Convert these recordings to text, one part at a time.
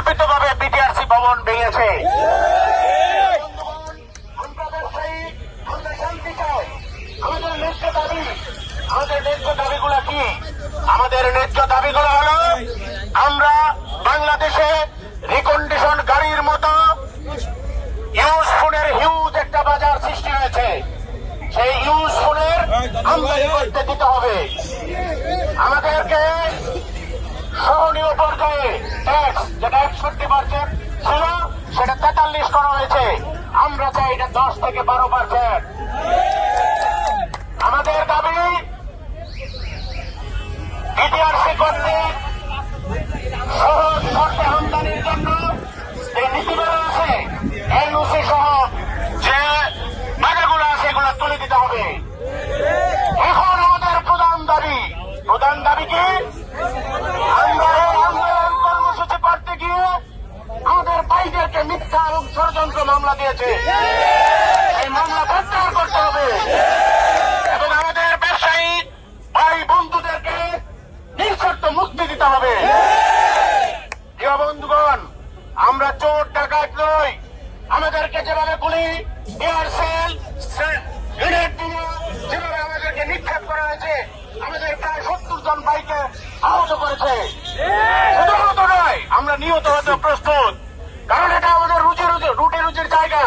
পরিকল্পিতভাবে বিটিআরসি ভবন ভেঙেছে। আমরা শান্তি চাই। আমাদের ন্যায্য দাবিগুলো কি? আমাদের ন্যায্য দাবিগুলো হলো, আমরা বাংলাদেশে রিকন্ডিশন গাড়ির মতো ইউজ ফোনের হিউজ একটা বাজার সৃষ্টি হয়েছে। সেই ইউজ ফোনের আমদানি করতে দিতে হবে। আমাদেরকে সহনীয় পর্যায়ে ট্যাক্স, যেটা 61% ছিল, সেটা 43 করা হয়েছে। আমরা চাই এটা 10 থেকে 12%। আমাদের দাবি, বিটিআরসি কর্তৃক সহজ শর্তে আমদানির জন্য যে নীতিমালা আছে, এনওসি সহ যে বাধাগুলো আছে, এগুলো তুলে দিতে হবে। এখন আমাদের প্রধান দাবি কি? আমরা এই আন্দোলন কর্মসূচি করতে গিয়ে আমাদের ভাইদেরকে মিথ্যা এবং ষড়যন্ত্র মামলা দিয়েছে। এই মামলা প্রত্যাহার করতে হবে এবং আমাদের ব্যবসায়ী ভাই বন্ধুদেরকে নিঃশর্ত মুক্তি দিতে হবে। প্রিয় বন্ধুগণ, আমরা চোর ডাকাত নই। আমাদেরকে যেভাবে গুলি, এয়ার সেল, গ্রেনেড দিয়ে যেভাবে আমাদেরকে নিক্ষেপ করা হয়েছে, আমাদের প্রায় 70 জন ভাইকে আহত করেছে। শুধু আহত নয়, আমরা নিহত হতে প্রস্তুত। কারণ এটা আমাদের রুটি রুজির জায়গা।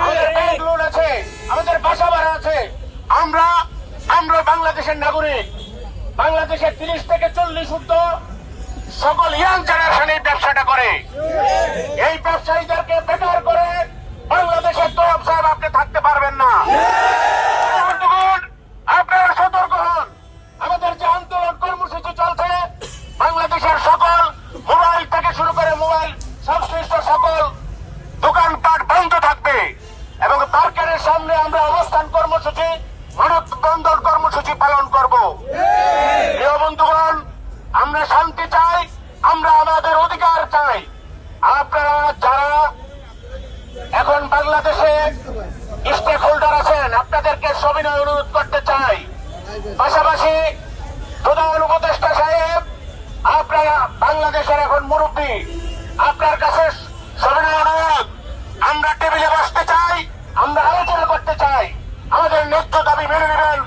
আমাদের ব্যাংক লোন আছে, আমাদের বাসা ভাড়া আছে। আমরা বাংলাদেশের নাগরিক। বাংলাদেশের 30 থেকে 40 ঊর্ধ্ব সকল ইয়াং জেনারেশন এই ব্যবসাটা করে। এই ব্যবসায়ীদেরকে বেকার করে বাংলাদেশের তরফ সাহেব আপনি থাকতে পারবেন না। আপনারা সতর্ক হন। আমাদের যে আন্দোলন কর্মসূচি চলছে, বাংলাদেশের সকল মোবাইল থেকে শুরু করে মোবাইল সংশ্লিষ্ট সকল দোকানপাট বন্ধ থাকবে এবং পার্কের সামনে আমরা অবস্থান কর্মসূচি, মানববন্ধন কর্মসূচি পালন করব। প্রিয় বন্ধুগণ, আমরা শান্তি চাই, আমরা আমাদের অধিকার চাই। আপনারা যারা এখন বাংলাদেশে স্টেক হোল্ডার আছেন, আপনাদেরকে সবিনয় অনুরোধ করতে চাই। পাশাপাশি প্রধান উপদেষ্টা সাহেব, আপনারা বাংলাদেশের এখন মুরব্বী, আপনার কাছে সবিনয় অনুরোধ, আমরা টেবিলে বসতে চাই, আমরা আলোচনা করতে চাই, আমাদের ন্যায্য দাবি মেনে নেবেন,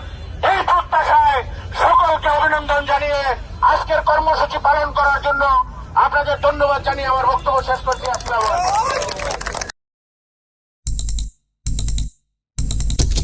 এই প্রত্যাশায় সকলকে অভিনন্দন জানিয়ে আজকের কর্মসূচি পালন করার জন্য আপনাদের ধন্যবাদ জানিয়ে আমার বক্তব্য শেষ করছি। আসসালামু আলাইকুম।